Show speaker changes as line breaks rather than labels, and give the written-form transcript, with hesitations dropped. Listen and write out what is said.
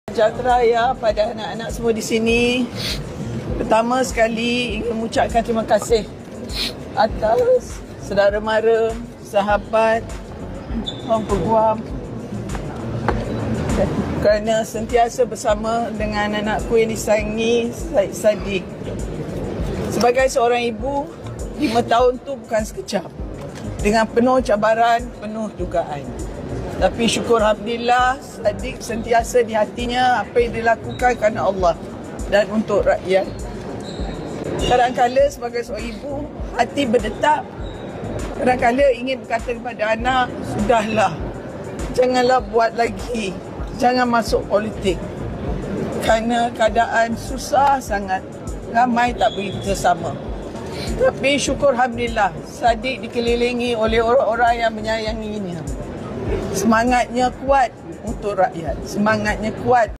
Sejahtera ya pada anak-anak semua di sini. Pertama sekali ingin mengucapkan terima kasih atas saudara mara, sahabat, orang peguam kerana sentiasa bersama dengan anakku yang disayangi, Syed Saddiq. Sebagai seorang ibu, 5 tahun tu bukan sekejap. Dengan penuh cabaran, penuh dugaan. Tapi syukur Alhamdulillah, Saddiq sentiasa di hatinya apa yang dilakukan kerana Allah dan untuk rakyat. Kadang-kadang sebagai seorang ibu, hati berdetak. Kadang-kadang ingin berkata kepada anak, sudahlah, janganlah buat lagi, jangan masuk politik. Kerana keadaan susah sangat, ramai tak bersama. Tapi syukur Alhamdulillah, Saddiq dikelilingi oleh orang-orang yang menyayanginya. Semangatnya kuat untuk rakyat. Semangatnya kuat